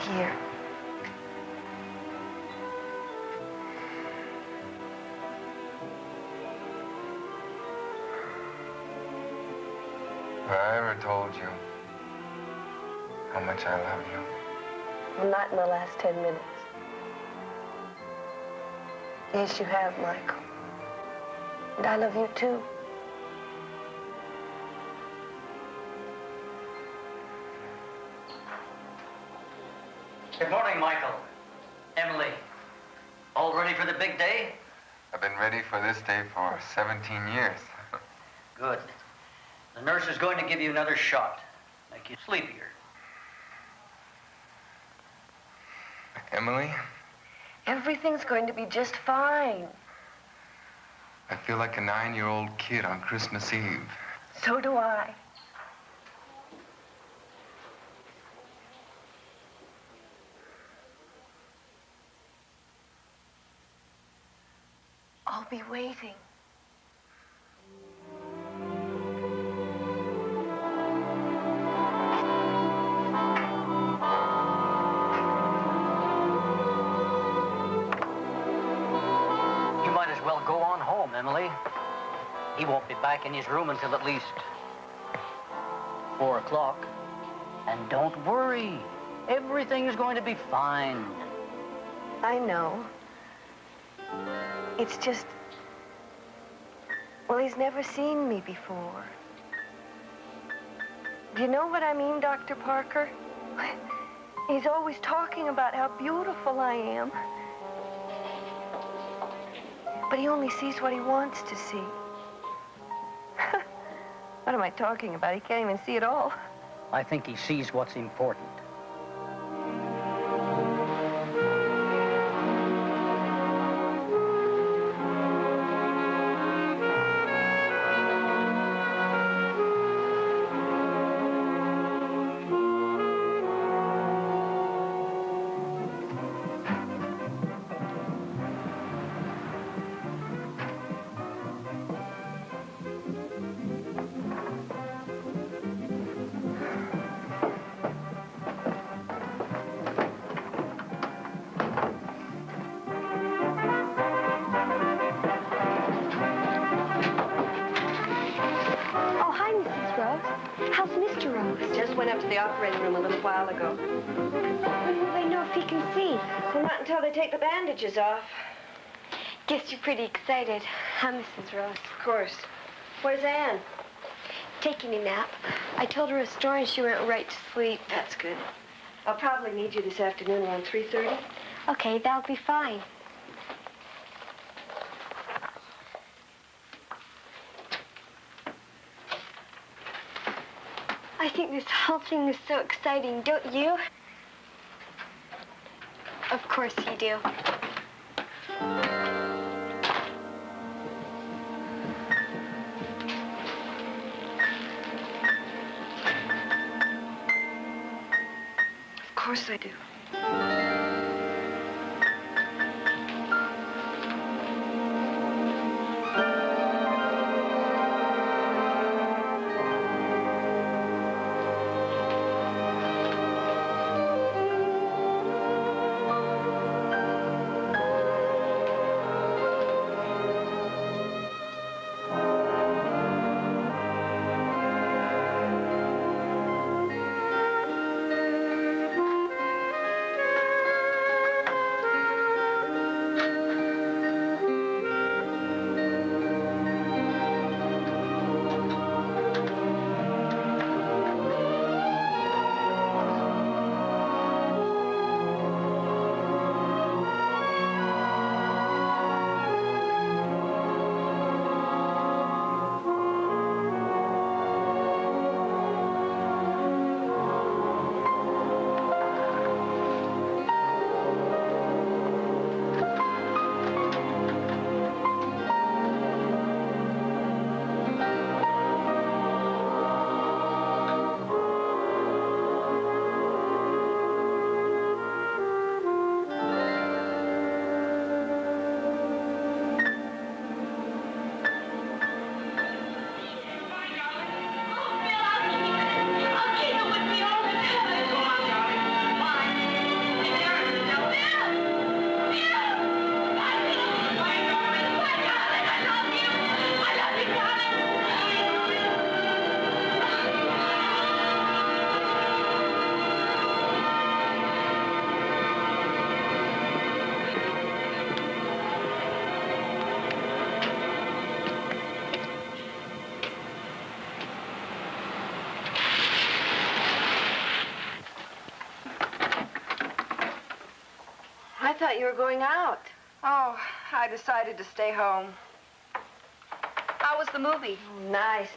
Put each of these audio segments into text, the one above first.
here. Have I ever told you how much I love you? Well, not in the last 10 minutes. Yes, you have, Michael. And I love you, too. Good morning, Michael. Emily, all ready for the big day? I've been ready for this day for 17 years. Good. The nurse is going to give you another shot, make you sleepier. Emily? Everything's going to be just fine. I feel like a 9-year-old kid on Christmas Eve. So do I. I'll be waiting. You might as well go on home, Emily. He won't be back in his room until at least 4 o'clock. And don't worry, everything's going to be fine. I know. It's just... Well, he's never seen me before. Do you know what I mean, Dr. Parker? He's always talking about how beautiful I am. But he only sees what he wants to see. What am I talking about? He can't even see it all. I think he sees what's important. How's Mr. Rose? Just went up to the operating room a little while ago. When will they know if he can see? Well, not until they take the bandages off. Guess you're pretty excited, huh, Mrs. Rose? Of course. Where's Anne? Taking a nap. I told her a story and she went right to sleep. That's good. I'll probably need you this afternoon around 3:30. Okay, that'll be fine. I think this whole thing is so exciting, don't you? Of course you do. Of course I do. thought you were going out. Oh, I decided to stay home. How was the movie? Oh, nice.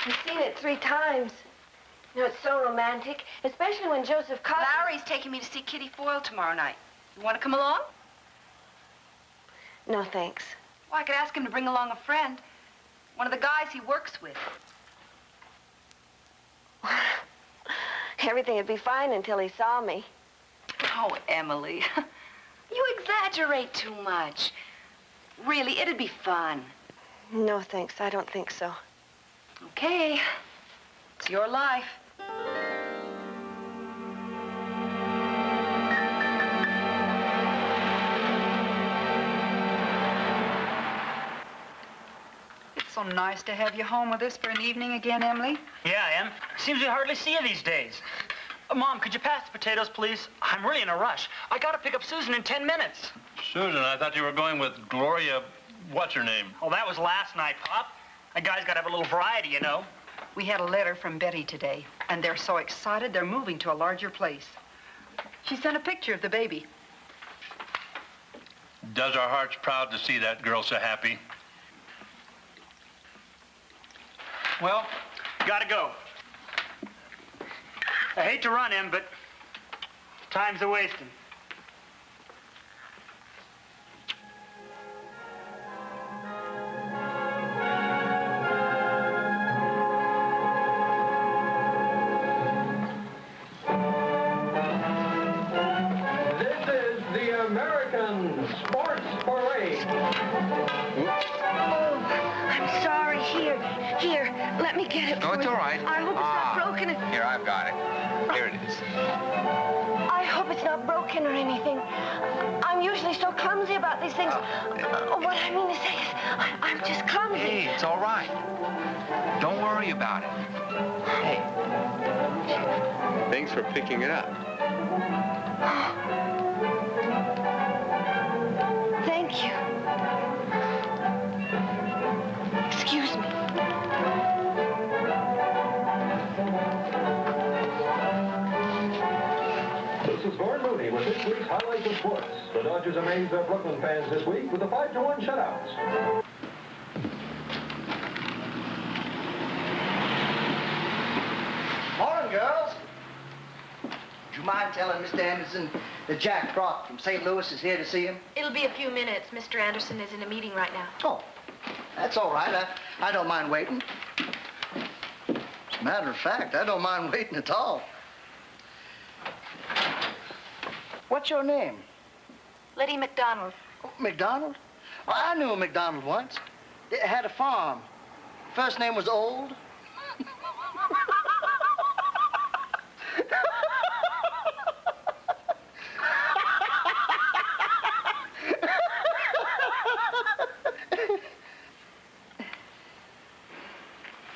I've seen it 3 times. You know, it's so romantic, especially when Joseph Cotten... Larry's taking me to see Kitty Foyle tomorrow night. You want to come along? No, thanks. Well, I could ask him to bring along a friend. One of the guys he works with. Everything would be fine until he saw me. Oh, Emily. You exaggerate too much. Really, it'd be fun. No, thanks. I don't think so. Okay. It's your life. It's so nice to have you home with us for an evening again, Emily. Yeah, Em. Seems we hardly see you these days. Mom, could you pass the potatoes, please? I'm really in a rush. I gotta pick up Susan in 10 minutes. Susan, I thought you were going with Gloria, what's her name? Oh, that was last night, Pop. A guy's gotta have a little variety, you know. We had a letter from Betty today, and they're so excited they're moving to a larger place. She sent a picture of the baby. Does our hearts proud to see that girl so happy. Well, gotta go. I hate to run, Em, but time's a-wasting. This is the American Sports Parade. Oh, I'm sorry. Here, let me get it No, for it's you. all right. I hope it's not broken. Here, I've got it. Here it is. I hope it's not broken or anything. I'm usually so clumsy about these things. What I mean to say is, I'm just clumsy. Hey, it's all right. Don't worry about it. Hey. Thanks for picking it up. Thank you. Excuse me. This is Gordon Mooney with this week's highlights of sports. The Dodgers amazed their Brooklyn fans this week with a 5-1 shutout. Morning, girls. Would you mind telling Mr. Anderson that Jack Croft from St. Louis is here to see him? It'll be a few minutes. Mr. Anderson is in a meeting right now. Oh, that's all right. I don't mind waiting. As a matter of fact, I don't mind waiting at all. What's your name? Letty McDonald. Oh, McDonald? Well, I knew a McDonald once. They had a farm. First name was Old.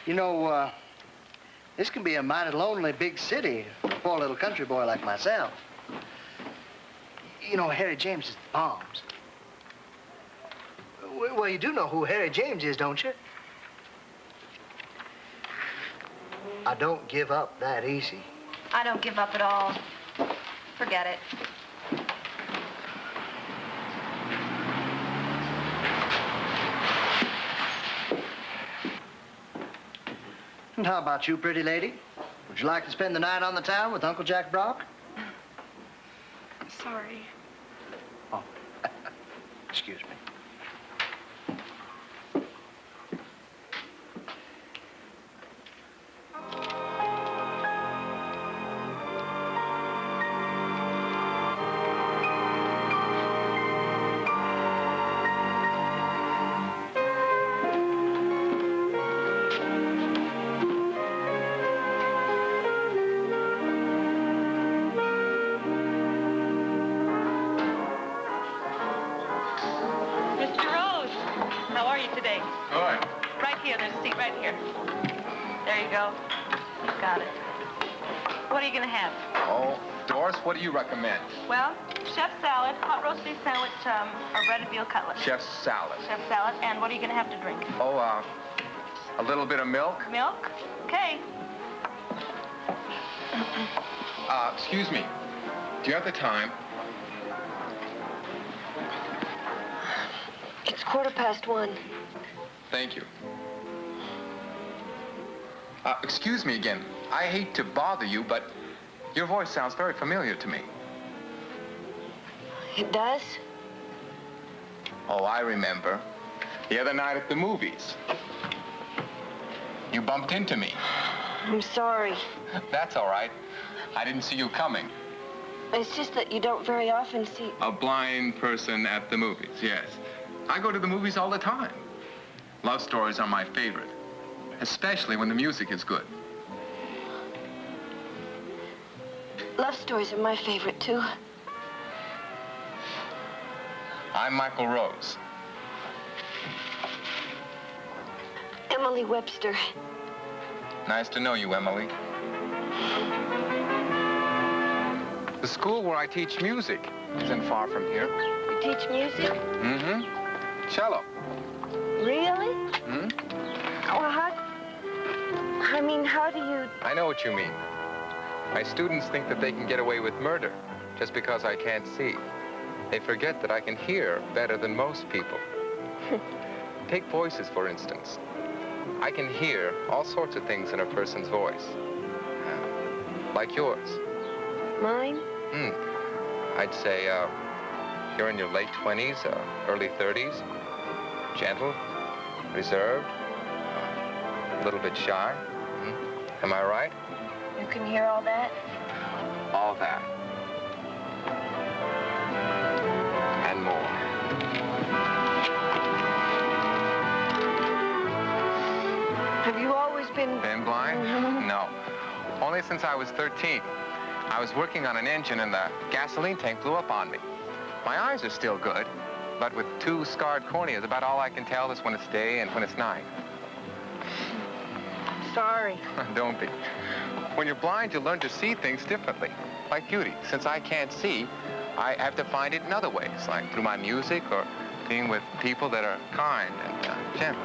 You know, this can be a mighty lonely big city for a poor little country boy like myself. You know, Harry James is the Palms. Well, you do know who Harry James is, don't you? I don't give up that easy. I don't give up at all. Forget it. And how about you, pretty lady? Would you like to spend the night on the town with Uncle Jack Brock? Sorry. Oh, excuse me. What do you recommend? Well, chef salad, hot roast beef sandwich, or breaded veal cutlet. Chef's salad. Chef salad. And what are you going to have to drink? Oh, a little bit of milk. Milk? Okay. Excuse me. Do you have the time? It's 1:15. Thank you. Excuse me again. I hate to bother you, but your voice sounds very familiar to me. It does? Oh, I remember. The other night at the movies. You bumped into me. I'm sorry. That's all right. I didn't see you coming. It's just that you don't very often see... A blind person at the movies, yes. I go to the movies all the time. Love stories are my favorite, especially when the music is good. Love stories are my favorite, too. I'm Michael Rose. Emily Webster. Nice to know you, Emily. The school where I teach music isn't far from here. You teach music? Mm-hmm. Cello. Really? Hmm? Well, how do you... I know what you mean. My students think that they can get away with murder just because I can't see. They forget that I can hear better than most people. Take voices, for instance. I can hear all sorts of things in a person's voice. Like yours. Mine? I'd say you're in your late 20s, early 30s. Gentle, reserved, a little bit shy. Am I right? You can hear all that? All that. And more. Have you always been... Been blind? No. Only since I was 13. I was working on an engine and the gasoline tank blew up on me. My eyes are still good, but with 2 scarred corneas, about all I can tell is when it's day and when it's night. Sorry. Don't be. When you're blind, you learn to see things differently, like beauty. Since I can't see, I have to find it in other ways, like through my music or being with people that are kind and gentle.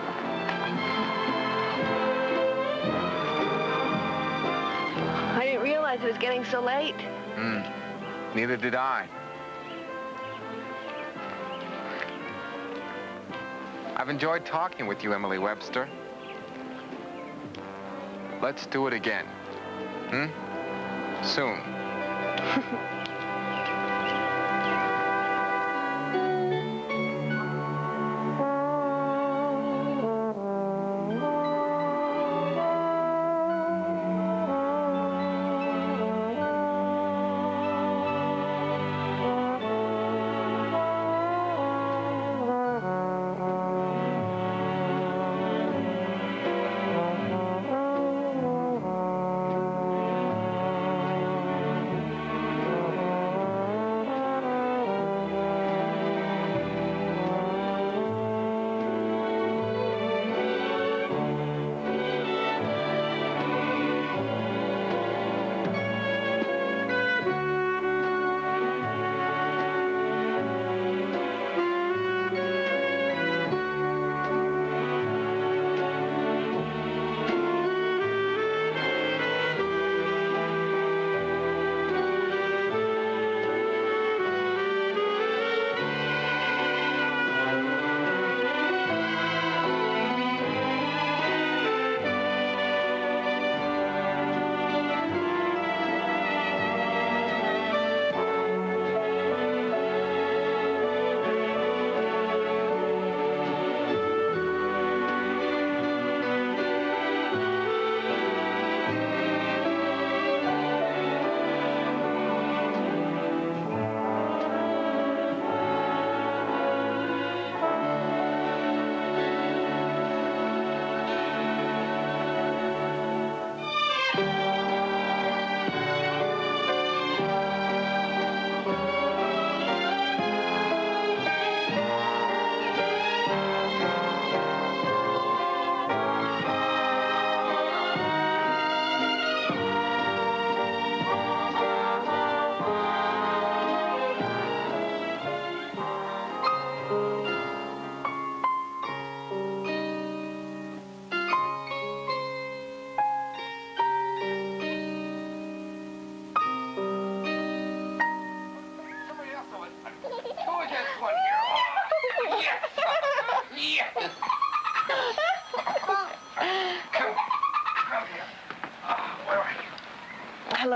I didn't realize it was getting so late. Neither did I. I've enjoyed talking with you, Emily Webster. Let's do it again. Soon.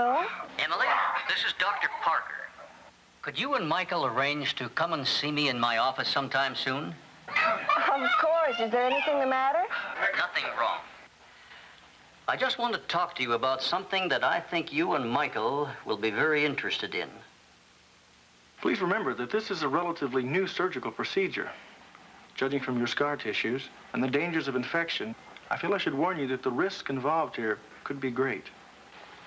Hello? Emily, this is Dr. Parker. Could you and Michael arrange to come and see me in my office sometime soon? Of course. Is there anything the matter? Nothing wrong. I just want to talk to you about something that I think you and Michael will be very interested in. Please remember that this is a relatively new surgical procedure. Judging from your scar tissues and the dangers of infection, I feel I should warn you that the risk involved here could be great.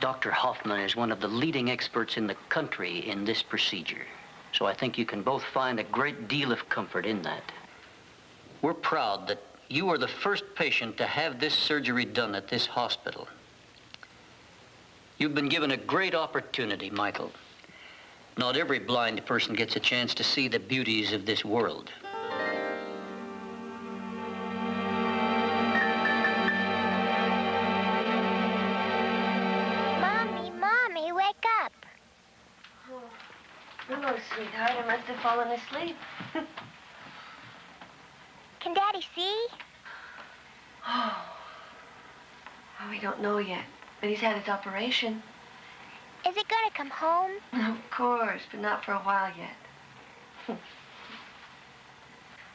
Dr. Hoffman is one of the leading experts in the country in this procedure, so I think you can both find a great deal of comfort in that. We're proud that you are the first patient to have this surgery done at this hospital. You've been given a great opportunity, Michael. Not every blind person gets a chance to see the beauties of this world. Mommy, wake up. Oh, hello, sweetheart. I must have fallen asleep. Can Daddy see? Oh, we don't know yet, but he's had his operation. Is it gonna come home? Of course, but not for a while yet.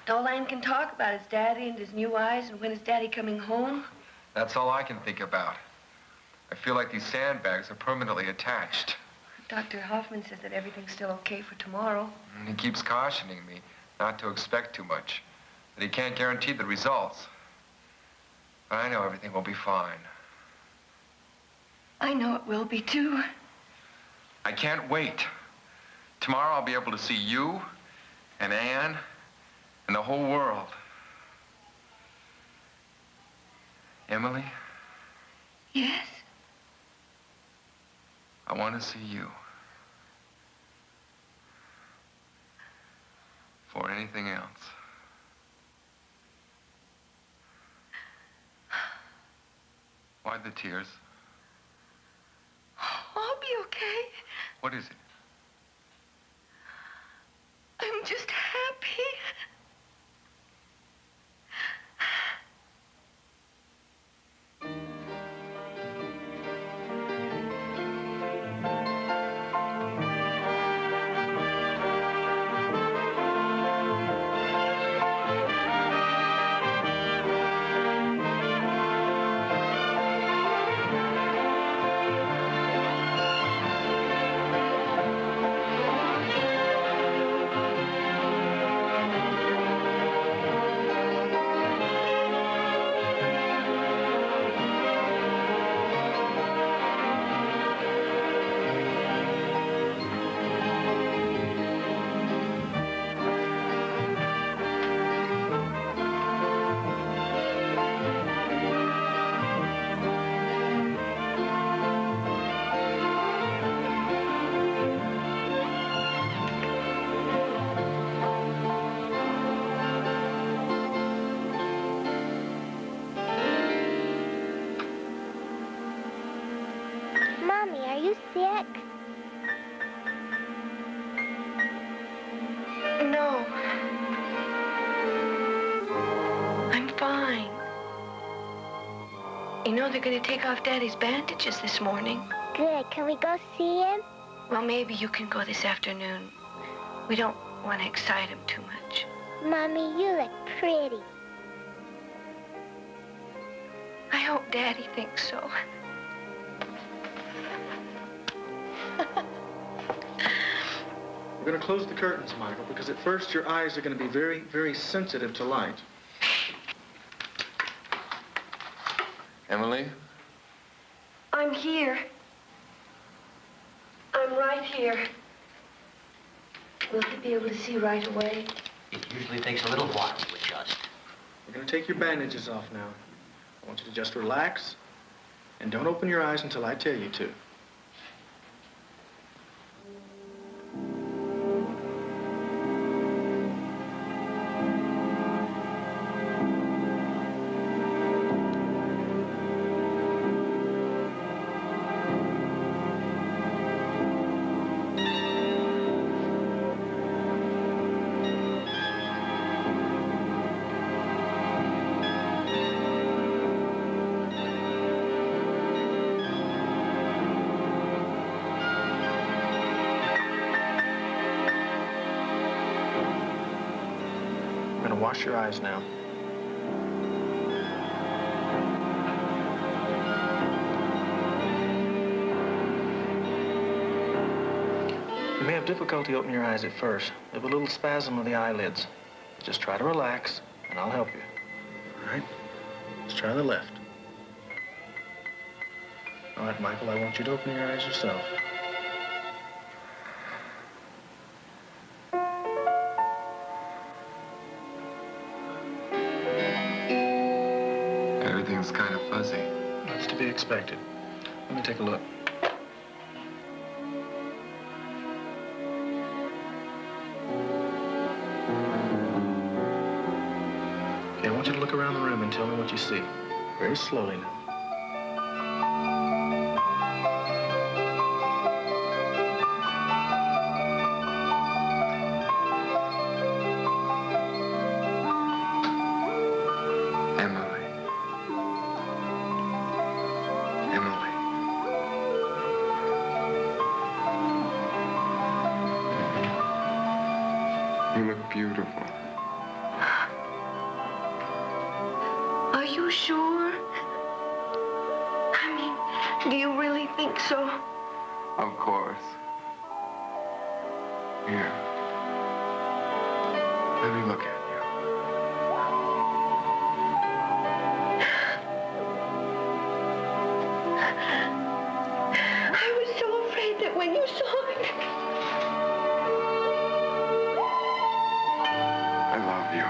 All Ann can talk about is Daddy and his new eyes and when is Daddy coming home. That's all I can think about. I feel like these sandbags are permanently attached. Dr. Hoffman says that everything's still okay for tomorrow. And he keeps cautioning me not to expect too much, that he can't guarantee the results. But I know everything will be fine. I know it will be, too. I can't wait. Tomorrow I'll be able to see you and Ann and the whole world. Emily? Yes? I want to see you. For anything else. Why the tears? I'll be okay. What is it? I'm just happy. Mommy, are you sick? No. I'm fine. You know, they're going to take off Daddy's bandages this morning. Good. Can we go see him? Well, maybe you can go this afternoon. We don't want to excite him too much. Mommy, you look pretty. I hope Daddy thinks so. We're going to close the curtains, Michael, because at first your eyes are going to be very, very sensitive to light. Emily? I'm here. I'm right here. Will he be able to see right away? It usually takes a little while to adjust. We're going to take your bandages off now. I want you to just relax and don't open your eyes until I tell you to. wash your eyes now. You may have difficulty opening your eyes at first. You have a little spasm of the eyelids. Just try to relax, and I'll help you. All right? Let's try the left. All right, Michael, I want you to open your eyes yourself. Everything's kind of fuzzy. That's to be expected. Let me take a look. Okay, I want you to look around the room and tell me what you see. Very slowly now. Emily. Emily. You look beautiful. Are you sure? I mean, do you really think so? Of course. Here. Let me look at you. I was so afraid that when you saw it... I love you.